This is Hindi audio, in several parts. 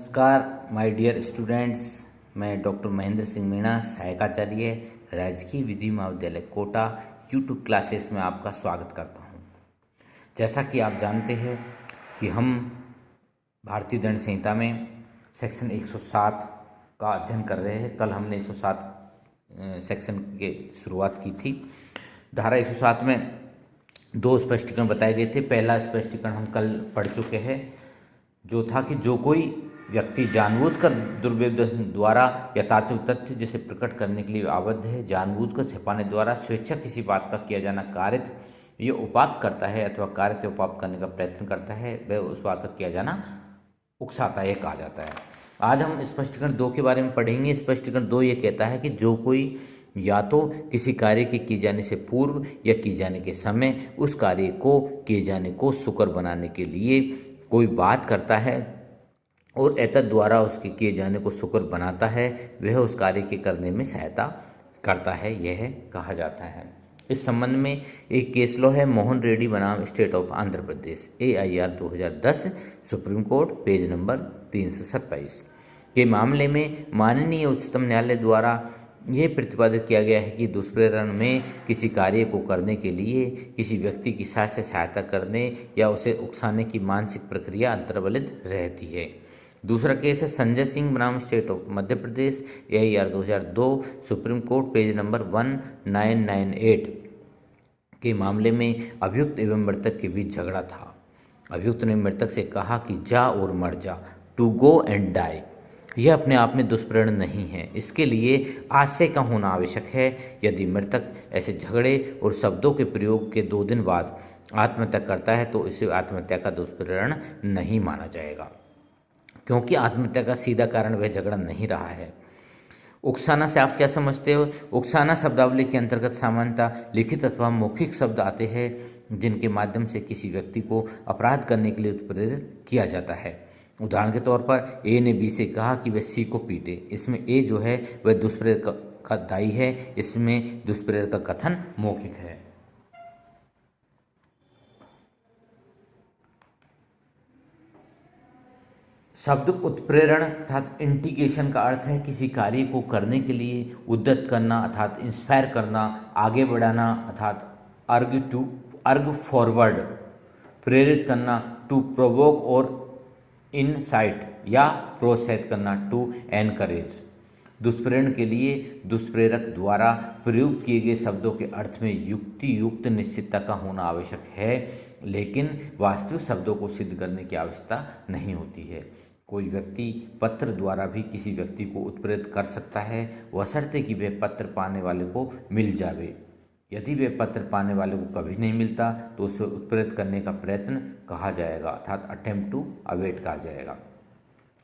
नमस्कार माय डियर स्टूडेंट्स। मैं डॉक्टर महेंद्र सिंह मीणा, सहायकाचार्य, राजकीय विधि महाविद्यालय कोटा यूट्यूब क्लासेस में आपका स्वागत करता हूं। जैसा कि आप जानते हैं कि हम भारतीय दंड संहिता में सेक्शन 107 का अध्ययन कर रहे हैं। कल हमने 107 सेक्शन के शुरुआत की थी। धारा 107 में दो स्पष्टीकरण बताए गए थे। पहला स्पष्टीकरण हम कल पढ़ चुके हैं, जो था कि जो कोई व्यक्ति जानबूझकर दुर्व्यवहार द्वारा या तात्विक तथ्य जिसे प्रकट करने के लिए आबद्ध है, जानबूझकर छिपाने द्वारा स्वेच्छा किसी बात का किया जाना कारित ये उपात्त करता है अथवा कारित उपात्त करने का प्रयत्न करता है, वह उस बात का किया जाना उकसाता है, कहा जाता है। आज हम स्पष्टीकरण 2 के बारे में पढ़ेंगे। स्पष्टीकरण 2 ये कहता है कि जो कोई या तो किसी कार्य के किए जाने से पूर्व या किए जाने के समय उस कार्य को किए जाने को सुकर बनाने के लिए कोई बात करता है और एतद द्वारा उसके किए जाने को सुकर बनाता है, वह उस कार्य के करने में सहायता करता है, यह कहा जाता है। इस संबंध में एक केस लॉ है, मोहन रेड्डी बनाम state of Andhra Pradesh, AIR 2010, supreme court, page number 327 के मामले में माननीय उच्चतम न्यायालय द्वारा यह प्रतिपादित किया गया है कि दुष्प्रेरण में किसी कार्य को करने के लिए किसी व्यक्ति की साक्ष्य सहायता करने या उसे उकसाने की मानसिक प्रक्रिया अंतर्वलित रहती है। दूसरा केस है संजय सिंह बनाम state of Madhya Pradesh, AIR 2002, supreme court, page number 1998 के मामले में अभियुक्त एवं मृतक के बीच झगड़ा था। अभियुक्त ने मृतक से कहा कि जा और मर जा, टू गो एंड डाई। यह अपने आप में दुष्प्रेरण नहीं है, इसके लिए आशय का होना आवश्यक है। यदि मृतक ऐसे झगड़े और शब्दों के प्रयोग के 2 दिन बाद आत्महत्या करता है तो इसे आत्महत्या का दुष्प्रेरण नहीं माना जाएगा, क्योंकि आत्महत्या का सीधा कारण वह झगड़ा नहीं रहा है। उकसाना से आप क्या समझते हो? उकसाना शब्दावली के अंतर्गत सामान्यतः लिखित अथवा मौखिक शब्द आते हैं जिनके माध्यम से किसी व्यक्ति को अपराध करने के लिए उत्प्रेरित किया जाता है। उदाहरण के तौर पर A ने B से कहा कि वह C को पीटे। इसमें A जो है वह दुष्प्रेरक का दायी है, इसमें दुष्प्रेरक का कथन मौखिक है। शब्द उत्प्रेरण अर्थात इंटिगेशन का अर्थ है किसी कार्य को करने के लिए उद्यत करना अर्थात इंस्पायर करना, आगे बढ़ाना अर्थात अर्ग फॉरवर्ड, प्रेरित करना टू प्रोवोक और इनसाइट या प्रोत्साहित करना टू एनकरेज। दुष्प्रेरण के लिए दुष्प्रेरक द्वारा प्रयुक्त किए गए शब्दों के अर्थ में युक्ति युक्त निश्चितता का होना आवश्यक है, लेकिन वास्तविक शब्दों को सिद्ध करने की आवश्यकता नहीं होती है। कोई व्यक्ति पत्र द्वारा भी किसी व्यक्ति को उत्प्रेरित कर सकता है, बशर्ते कि वह पत्र पाने वाले को मिल जावे। यदि वह पत्र पाने वाले को कभी नहीं मिलता तो उसे उत्प्रेरित करने का प्रयत्न कहा जाएगा अर्थात अटेम्प्ट टू अवेट कहा जाएगा।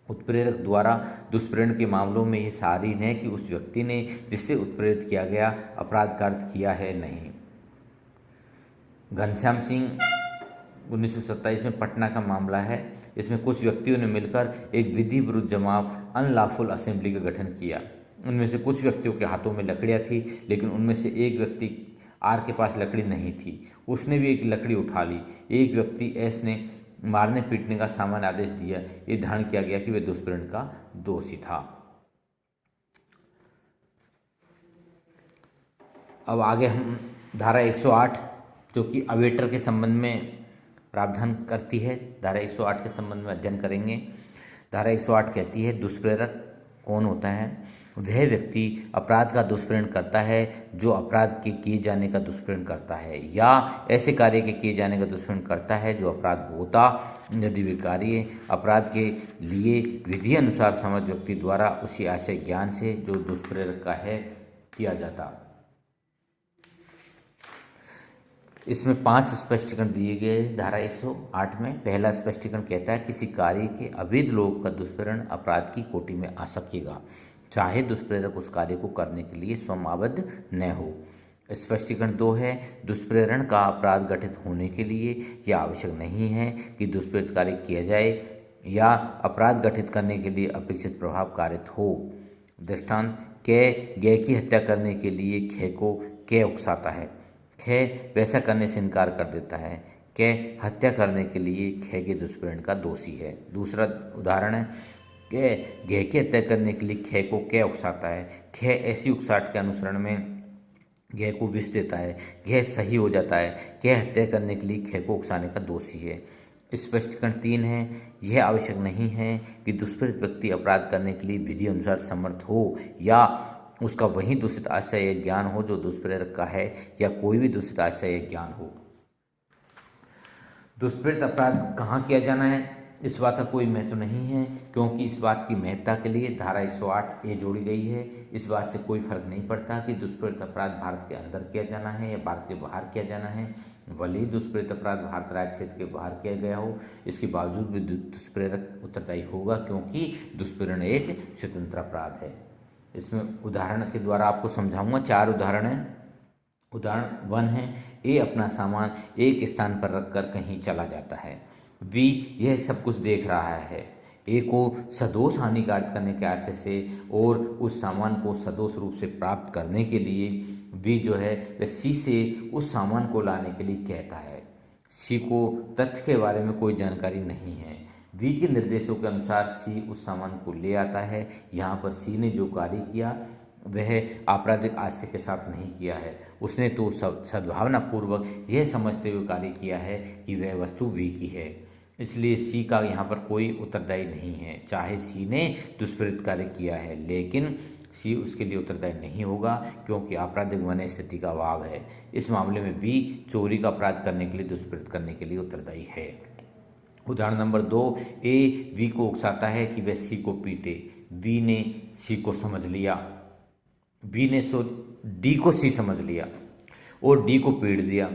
उत्प्रेरक द्वारा दुष्प्रेरण के मामलों में यह सारीन है कि उस व्यक्ति ने जिससे उत्प्रेरित किया गया अपराध कार्य किया है नहीं। घनश्याम सिंह 1927 में पटना का मामला है। इसमें कुछ व्यक्तियों ने मिलकर एक विधि विरुद्ध जमात अनलॉफुल असेंबली का गठन किया। उनमें से कुछ व्यक्तियों के हाथों में लकड़ियाँ थी, लेकिन उनमें से एक व्यक्ति आर के पास लकड़ी नहीं थी, उसने भी एक लकड़ी उठा ली। एक व्यक्ति एस ने मारने पीटने का सामान्य आदेश दिया। ये धारण किया गया कि वह दुष्प्रेरण का दोषी था। अब आगे हम धारा 108 जो कि अवेटर के संबंध में प्रावधान करती है, धारा 108 के संबंध में अध्ययन करेंगे। धारा 108 कहती है दुष्प्रेरक कौन होता है? वह व्यक्ति अपराध का दुष्प्रेरण करता है जो अपराध के किए जाने का दुष्प्रेरण करता है या ऐसे कार्य के किए जाने का दुष्प्रेरण करता है जो अपराध होता यदि वे कार्य अपराध के लिए विधि अनुसार समझ व्यक्ति द्वारा उसी आशय ज्ञान से जो दुष्प्रेरक का है किया जाता। इसमें 5 स्पष्टीकरण दिए गए धारा 108 में। पहला स्पष्टीकरण कहता है किसी कार्य के अवैध लोभ का दुष्प्रेरण अपराध की कोटि में आ सकेगा, चाहे दुष्प्रेरक उस कार्य को करने के लिए स्वयं आबद्ध न हो। स्पष्टीकरण 2 है दुष्प्रेरण का अपराध गठित होने के लिए यह आवश्यक नहीं है कि दुष्प्रेरित कार्य किया जाए या अपराध गठित करने के लिए अपेक्षित प्रभाव कारित हो। दृष्टांत, कै की हत्या करने के लिए खे को कै उकसाता है, खे वैसा करने से इनकार कर देता है, कै हत्या करने के लिए खे के दुष्प्रेरण का दोषी है। दूसरा उदाहरण है घे की हत्या करने के लिए खे को कै उकसाता है। खे ऐसी उकसाहट के अनुसरण में घे को विष देता है। घे सही हो जाता है। कै हत्या करने के लिए खे को उकसाने का दोषी है। स्पष्टीकरण 3 है, यह आवश्यक नहीं है कि दुष्प्रेरित व्यक्ति अपराध करने के लिए विधि अनुसार समर्थ हो या उसका वही दूषित आशय या ज्ञान हो जो दुष्प्रेरक का है, या कोई भी दूषित आशय या ज्ञान हो। दुष्प्रेरित अपराध कहाँ किया जाना है, इस बात का कोई महत्व नहीं है, क्योंकि इस बात की महत्ता के लिए धारा 108 ए जोड़ी गई है। इस बात से कोई फर्क नहीं पड़ता कि दुष्प्रेरित अपराध भारत के अंदर किया जाना है या भारत के बाहर किया जाना है। भले ही दुष्प्रेरित अपराध भारत राज्य क्षेत्र के बाहर किया गया हो, इसके बावजूद भी दुष्प्रेरक उत्तरदायी होगा, क्योंकि दुष्प्रेरण एक स्वतंत्र अपराध है। इसमें उदाहरण के द्वारा आपको समझाऊंगा। 4 उदाहरण हैं। उदाहरण 1 है, ए अपना सामान एक स्थान पर रखकर कहीं चला जाता है। बी यह सब कुछ देख रहा है। ए को सदोष हानिकारक करने के आशय से और उस सामान को सदोष रूप से प्राप्त करने के लिए बी जो है वह सी से उस सामान को लाने के लिए कहता है। सी को तथ्य के बारे में कोई जानकारी नहीं है। वी के निर्देशों के अनुसार सी उस सामान को ले आता है। यहाँ पर सी ने जो कार्य किया वह आपराधिक आशय के साथ नहीं किया है। उसने तो सद्भावना पूर्वक यह समझते हुए कार्य किया है कि वह वस्तु वी की है, इसलिए सी का यहाँ पर कोई उत्तरदायी नहीं है। चाहे सी ने दुष्प्रेरित कार्य किया है, लेकिन सी उसके लिए उत्तरदायी नहीं होगा, क्योंकि आपराधिक वन्य स्थिति का अभाव है। इस मामले में बी चोरी का अपराध करने के लिए, दुष्प्रेरित करने के लिए उत्तरदायी है। उदाहरण नंबर 2, ए वी को उकसाता है कि वह सी को पीटे। वी ने सी को समझ लिया। बी ने डी को सी समझ लिया और डी को पीट दिया।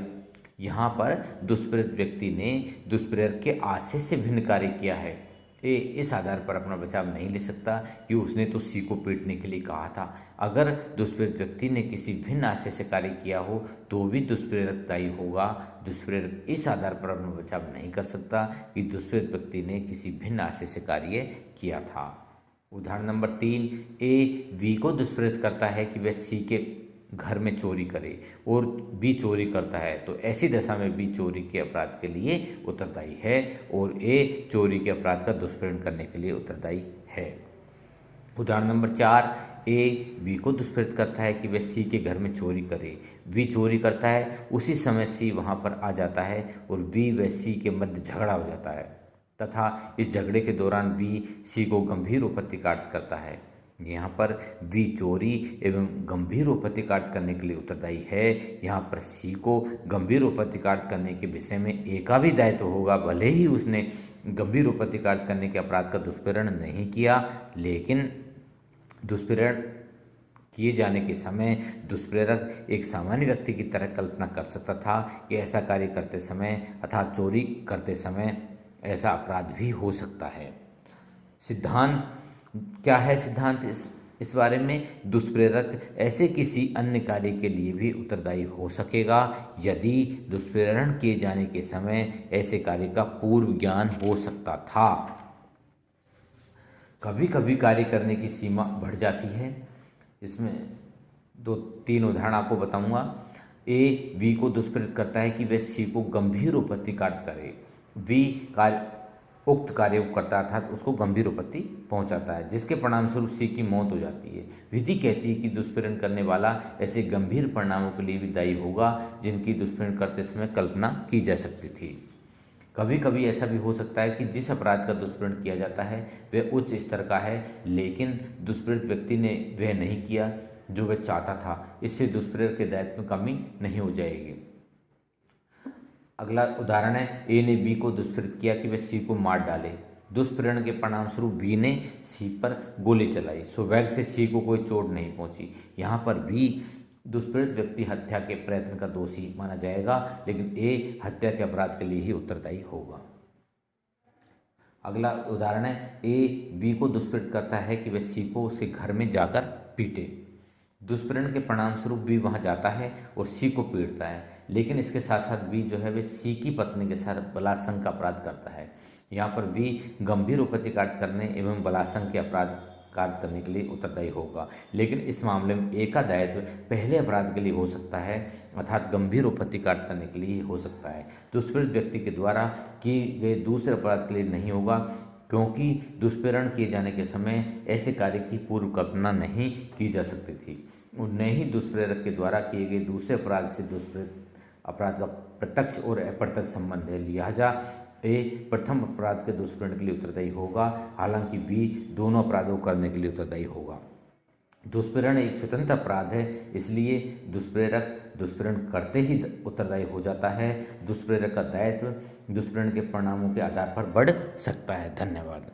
यहाँ पर दुष्प्रेरित व्यक्ति ने दुष्प्रेरक के आशय से भिन्न कार्य किया है। ए इस आधार पर अपना बचाव नहीं ले सकता कि उसने तो सी को पीटने के लिए कहा था। अगर दुष्प्रेरित व्यक्ति ने किसी भिन्न आशय से कार्य किया हो तो भी दुष्प्रेरक दायी होगा। दुष्प्रेरक इस आधार पर अपना बचाव नहीं कर सकता कि दुष्प्रेरित व्यक्ति ने किसी भिन्न आशय से कार्य किया था। उदाहरण नंबर 3, ए वी को दुष्प्रेरित करता है कि वह सी के घर में चोरी करे और बी चोरी करता है, तो ऐसी दशा में बी चोरी के अपराध के लिए उत्तरदायी है और ए चोरी के अपराध का दुष्प्रेरण करने के लिए उत्तरदायी है। उदाहरण नंबर 4, ए बी को दुष्प्रेरित करता है कि वह सी के घर में चोरी करे। बी चोरी करता है, उसी समय सी वहां पर आ जाता है और बी व सी के मध्य झगड़ा हो जाता है तथा इस झगड़े के दौरान बी सी को गंभीर उपत्तिकार्त करता है। यहाँ पर बी चोरी एवं गंभीर उपत्तिकार्त करने के लिए उत्तरदायी है। यहाँ पर सी को गंभीर उपत्तिकार्त करने के विषय में ए का भी दायित्व होगा, भले ही उसने गंभीर उपत्तिकार्त करने के अपराध का दुष्प्रेरण नहीं किया, लेकिन दुष्प्रेरण किए जाने के समय दुष्प्रेरक एक सामान्य व्यक्ति की तरह कल्पना कर सकता था कि ऐसा कार्य करते समय अर्थात चोरी करते समय ऐसा अपराध भी हो सकता है। सिद्धांत क्या है? सिद्धांत इस बारे में, दुष्प्रेरक ऐसे किसी अन्य कार्य के लिए भी उत्तरदायी हो सकेगा यदि दुष्प्रेरण किए जाने के समय ऐसे कार्य का पूर्व ज्ञान हो सकता था। कभी कभी कार्य करने की सीमा बढ़ जाती है। इसमें 2-3 उदाहरण आपको बताऊंगा। ए बी को दुष्प्रेरित करता है कि वह सी को गंभीर उपत्तिकार्त करे। बी उक्त कार्य को करता अर्थात उसको गंभीर उपत्ति पहुंचाता है, जिसके परिणाम स्वरूप सी की मौत हो जाती है। विधि कहती है कि दुष्प्रेरण करने वाला ऐसे गंभीर परिणामों के लिए भी दायी होगा जिनकी दुष्प्रेरण करते समय कल्पना की जा सकती थी। कभी कभी ऐसा भी हो सकता है कि जिस अपराध का दुष्प्रेरण किया जाता है वह उच्च स्तर का है, लेकिन दुष्प्रेरित व्यक्ति ने वह नहीं किया जो वह चाहता था। इससे दुष्प्रेरक के दायित्व में कमी नहीं हो जाएगी। अगला उदाहरण है, ए ने बी को दुष्प्रेरित किया कि वह सी को मार डाले। दुष्प्रेरण के परिणाम स्वरूप बी ने सी पर गोली चलाई, सौभाग्य से सी को कोई चोट नहीं पहुंची। यहाँ पर बी दुष्प्रेरित व्यक्ति हत्या के प्रयत्न का दोषी माना जाएगा, लेकिन ए हत्या के अपराध के लिए ही उत्तरदायी होगा। अगला उदाहरण है, ए बी को दुष्प्रेरित करता है कि वह सी को उसके घर में जाकर पीटे। दुष्प्रेरण के परिणाम स्वरूप बी वहां जाता है और सी को पीटता है, लेकिन इसके साथ साथ बी जो है वह सी की पत्नी के साथ बलात्संग का अपराध करता है। यहाँ पर बी गंभीर उपत्तिकार्त करने एवं बलात्संग के अपराध कार्य करने के लिए उत्तरदायी होगा, लेकिन इस मामले में ए का दायित्व पहले अपराध के लिए हो सकता है अर्थात गंभीर उपत्तिकार्त करने के लिए हो सकता है। दुष्प्रेरित व्यक्ति के द्वारा किए गए दूसरे अपराध के लिए नहीं होगा, क्योंकि दुष्प्रेरण किए जाने के समय ऐसे कार्य की पूर्व कल्पना नहीं की जा सकती थी। उन्हें ही दुष्प्रेरक के द्वारा किए गए दूसरे अपराध से दुष्प्रेरक अपराध का प्रत्यक्ष और अप्रत्यक्ष संबंध है। लिहाजा ए प्रथम अपराध के दुष्प्रेरण के लिए उत्तरदायी होगा, हालांकि बी दोनों अपराधों को करने के लिए उत्तरदायी होगा। दुष्प्रेरण एक स्वतंत्र अपराध है, इसलिए दुष्प्रेरक दुष्प्रेरण करते ही उत्तरदायी हो जाता है। दुष्प्रेरक का दायित्व दुष्प्रेरण के परिणामों के आधार पर बढ़ सकता है। धन्यवाद।